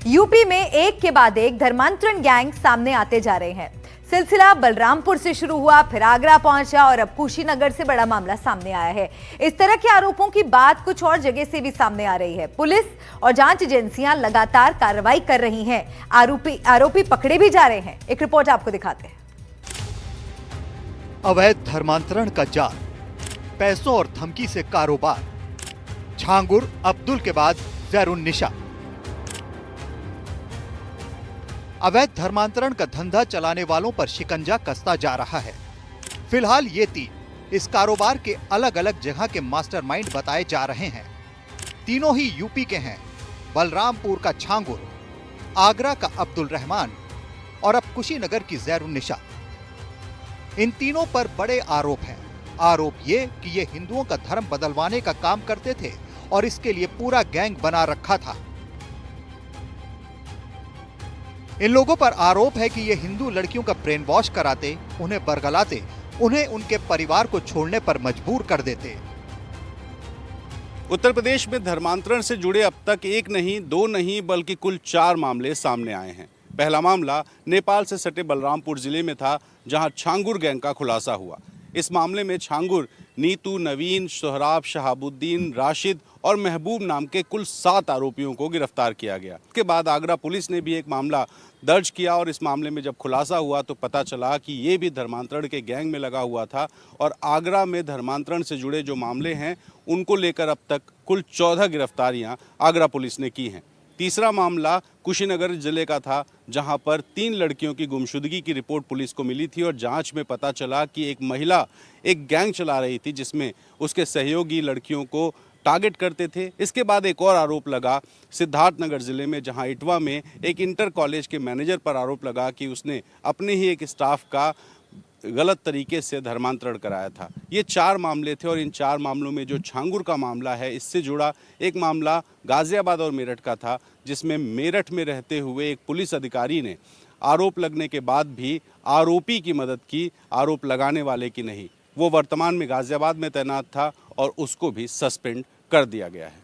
UP में एक के बाद एक धर्मांतरण गैंग सामने आते जा रहे हैं। सिलसिला बलरामपुर से शुरू हुआ, फिर आगरा पहुंचा और अब कुशीनगर से बड़ा मामला सामने आया है। इस तरह के आरोपों की बात कुछ और जगह से भी सामने आ रही है। पुलिस और जांच एजेंसियां लगातार कार्रवाई कर रही हैं। आरोपी पकड़े भी जा रहे हैं। एक रिपोर्ट आपको दिखाते हैं। अवैध धर्मांतरण का जाल, पैसों और धमकी से कारोबार, छांगुर अब्दुल के बाद जैरुन्निशा। अवैध धर्मांतरण का धंधा चलाने वालों पर शिकंजा कसता जा रहा है। फिलहाल ये तीन इस कारोबार के अलग अलग जगह के मास्टरमाइंड बताए जा रहे हैं। तीनों ही यूपी के हैं। बलरामपुर का छांगुर, आगरा का अब्दुल रहमान और अब कुशीनगर की जैरुन्निशा। इन तीनों पर बड़े आरोप हैं। आरोप ये कि ये हिंदुओं का धर्म बदलवाने का काम करते थे और इसके लिए पूरा गैंग बना रखा था। इन लोगों पर आरोप है कि ये हिंदू लड़कियों का ब्रेन वॉश कराते, उन्हें बरगलाते, उन्हें उनके परिवार को छोड़ने पर मजबूर कर देते। उत्तर प्रदेश में धर्मांतरण से जुड़े अब तक एक नहीं, दो नहीं, बल्कि कुल 4 मामले सामने आए हैं। पहला मामला नेपाल से सटे बलरामपुर जिले में था, जहां छांगुर गैंग का खुलासा हुआ। इस मामले में छांगुर नीतू, नवीन, सोहराब, शहाबुद्दीन, राशिद और महबूब नाम के कुल 7 आरोपियों को गिरफ्तार किया गया। इसके बाद आगरा पुलिस ने भी एक मामला दर्ज किया और इस मामले में जब खुलासा हुआ तो पता चला कि ये भी धर्मांतरण के गैंग में लगा हुआ था और आगरा में धर्मांतरण से जुड़े जो मामले हैं उनको लेकर अब तक कुल 14 गिरफ्तारियां आगरा पुलिस ने की हैं। तीसरा मामला कुशीनगर जिले का था, जहां पर 3 लड़कियों की गुमशुदगी की रिपोर्ट पुलिस को मिली थी और जांच में पता चला कि एक महिला एक गैंग चला रही थी जिसमें उसके सहयोगी लड़कियों को टारगेट करते थे। इसके बाद एक और आरोप लगा सिद्धार्थनगर जिले में, जहां इटवा में एक इंटर कॉलेज के मैनेजर पर आरोप लगा कि उसने अपने ही एक स्टाफ का गलत तरीके से धर्मांतरण कराया था। ये 4 मामले थे और इन 4 मामलों में जो छांगुर का मामला है, इससे जुड़ा एक मामला गाजियाबाद और मेरठ का था, जिसमें मेरठ में रहते हुए एक पुलिस अधिकारी ने आरोप लगने के बाद भी आरोपी की मदद की, आरोप लगाने वाले की नहीं। वो वर्तमान में गाजियाबाद में तैनात था और उसको भी सस्पेंड कर दिया गया है।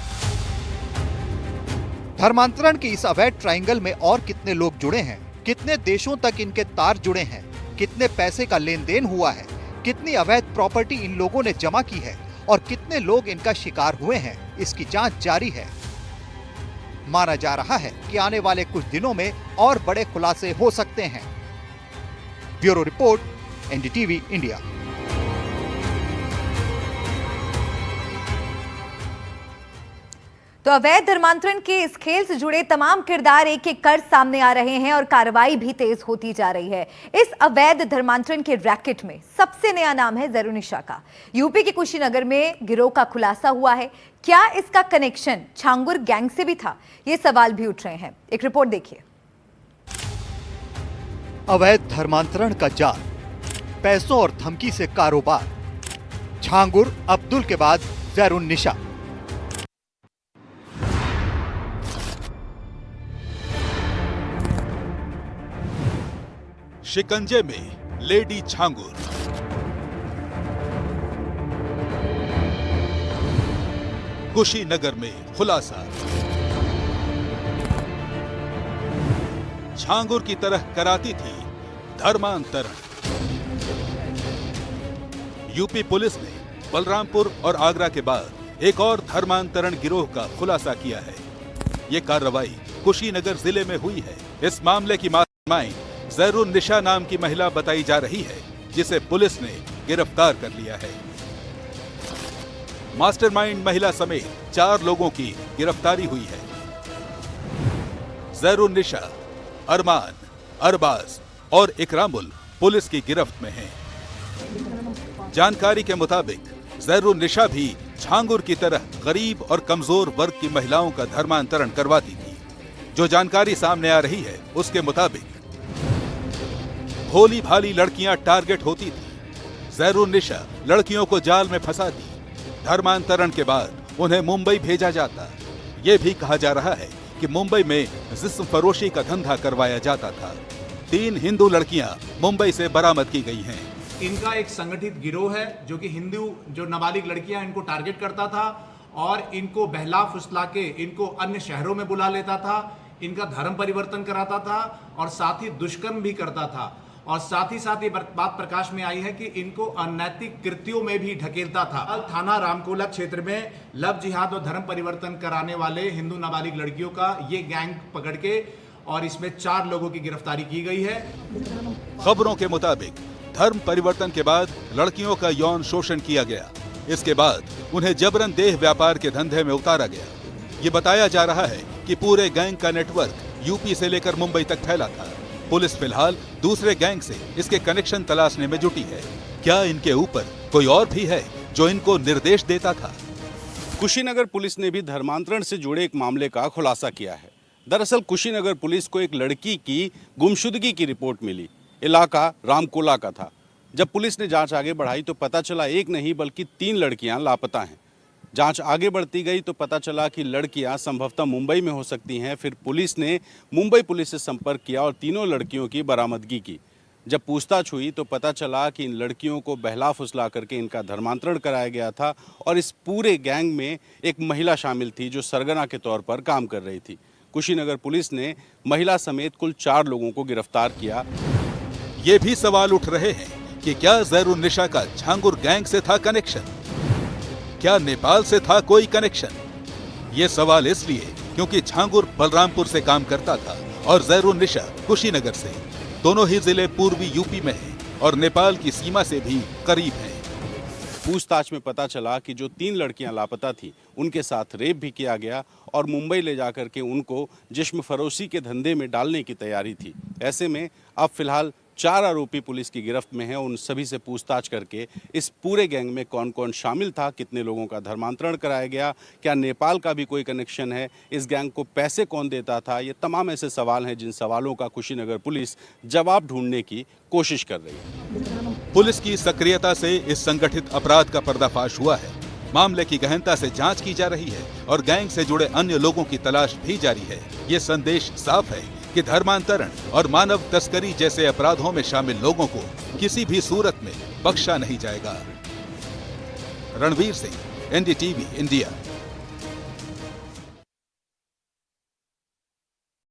धर्मांतरण की इस अवैध ट्रायंगल में और कितने लोग जुड़े हैं, कितने देशों तक इनके तार जुड़े हैं, कितने पैसे का लेन देन हुआ है, कितनी अवैध प्रॉपर्टी इन लोगों ने जमा की है और कितने लोग इनका शिकार हुए हैं, इसकी जांच जारी है। माना जा रहा है कि आने वाले कुछ दिनों में और बड़े खुलासे हो सकते हैं। Bureau report, NDTV India. तो अवैध धर्मांतरण के इस खेल से जुड़े तमाम किरदार एक एक कर सामने आ रहे हैं और कार्रवाई भी तेज होती जा रही है। इस अवैध धर्मांतरण के रैकेट में सबसे नया नाम है जैरुन्निशा का। यूपी के कुशीनगर में गिरोह का खुलासा हुआ है। क्या इसका कनेक्शन छांगुर गैंग से भी था? ये सवाल भी उठ रहे हैं। एक रिपोर्ट देखिए। अवैध धर्मांतरण का जाल, पैसों और धमकी से कारोबार, छांगुर अब्दुल के बाद जैरुन्निशा। शिकंजे में लेडी छांगुर, कुशीनगर में खुलासा। छांगुर की तरह कराती थी धर्मांतरण। यूपी पुलिस ने बलरामपुर और आगरा के बाद एक और धर्मांतरण गिरोह का खुलासा किया है। ये कार्रवाई कुशीनगर जिले में हुई है। इस मामले की मास्टरमाइंड जैरुन्निशा नाम की महिला बताई जा रही है, जिसे पुलिस ने गिरफ्तार कर लिया है। मास्टरमाइंड महिला समेत 4 लोगों की गिरफ्तारी हुई है। जैरुन्निशा, अरमान, अरबाज और इकरामुल पुलिस की गिरफ्त में हैं। जानकारी के मुताबिक जैरुन्निशा भी छांगुर की तरह गरीब और कमजोर वर्ग की महिलाओं का धर्मांतरण करवाती थी। जो जानकारी सामने आ रही है उसके मुताबिक भोली भाली लड़कियां टारगेट होती थी। जैरुन्निशा लड़कियों को जाल में फंसाती, धर्मांतरण के बाद उन्हें मुंबई भेजा जाता। ये भी कहा जा रहा है कि मुंबई में जिस्म फरोशी का धंधा करवाया जाता था। 3 हिंदू लड़कियां मुंबई से बरामद की गई हैं। इनका एक संगठित गिरोह है जो कि हिंदू जो नाबालिग लड़कियां इनको टारगेट करता था और इनको बहला फुसला के इनको अन्य शहरों में बुला लेता था। इनका धर्म परिवर्तन कराता था और साथ ही दुष्कर्म भी करता था, और साथ ही ये बात प्रकाश में आई है कि इनको अनैतिक कृत्यों में भी ढकेलता था। थाना रामकोला क्षेत्र में लव जिहाद और धर्म परिवर्तन कराने वाले हिंदू नाबालिग लड़कियों का ये गैंग पकड़ के और इसमें 4 लोगों की गिरफ्तारी की गई है। खबरों के मुताबिक धर्म परिवर्तन के बाद लड़कियों का यौन शोषण किया गया। इसके बाद उन्हें जबरन देह व्यापार के धंधे में उतारा गया। ये बताया जा रहा है कि पूरे गैंग का नेटवर्क यूपी से लेकर मुंबई तक फैला था। पुलिस फिलहाल दूसरे गैंग से इसके कनेक्शन तलाशने में जुटी है। क्या इनके ऊपर कोई और भी है जो इनको निर्देश देता था? कुशीनगर पुलिस ने भी धर्मांतरण से जुड़े एक मामले का खुलासा किया है। दरअसल कुशीनगर पुलिस को एक लड़की की गुमशुदगी की रिपोर्ट मिली। इलाका रामकोला का था। जब पुलिस ने जांच आगे बढ़ाई तो पता चला एक नहीं बल्कि 3 लड़कियां लापता हैं। जांच आगे बढ़ती गई तो पता चला कि लड़कियां संभवतः मुंबई में हो सकती हैं। फिर पुलिस ने मुंबई पुलिस से संपर्क किया और तीनों लड़कियों की बरामदगी की। जब पूछताछ हुई तो पता चला कि इन लड़कियों को बहला फुसला करके इनका धर्मांतरण कराया गया था और इस पूरे गैंग में एक महिला शामिल थी जो सरगना के तौर पर काम कर रही थी। कुशीनगर पुलिस ने महिला समेत कुल 4 लोगों को गिरफ्तार किया। ये भी सवाल उठ रहे हैं कि क्या जहरुन्निसा का छांगुर गैंग से था कनेक्शन? क्या नेपाल से था कोई कनेक्शन? ये सवाल इसलिए क्योंकि छांगुर बलरामपुर से काम करता था और जहरुन्निसा कुशीनगर से। दोनों ही जिले पूर्वी यूपी में हैं और नेपाल की सीमा से भी करीब हैं। पूछताछ में पता चला कि जो 3 लड़कियां लापता थी उनके साथ रेप भी किया गया और मुंबई ले जाकर के उनको जिस्म फरोशी के धंधे में डालने की तैयारी थी। ऐसे में अब फिलहाल 4 आरोपी पुलिस की गिरफ्त में हैं। उन सभी से पूछताछ करके इस पूरे गैंग में कौन कौन शामिल था, कितने लोगों का धर्मांतरण कराया गया, क्या नेपाल का भी कोई कनेक्शन है, इस गैंग को पैसे कौन देता था, ये तमाम ऐसे सवाल हैं जिन सवालों का कुशीनगर पुलिस जवाब ढूंढने की कोशिश कर रही है। पुलिस की सक्रियता से इस संगठित अपराध का पर्दाफाश हुआ है। मामले की गहनता से जांच की जा रही है और गैंग से जुड़े अन्य लोगों की तलाश भी जारी है। ये संदेश साफ है कि धर्मांतरण और मानव तस्करी जैसे अपराधों में शामिल लोगों को किसी भी सूरत में बख्शा नहीं जाएगा। Ranveer Singh, NDTV India.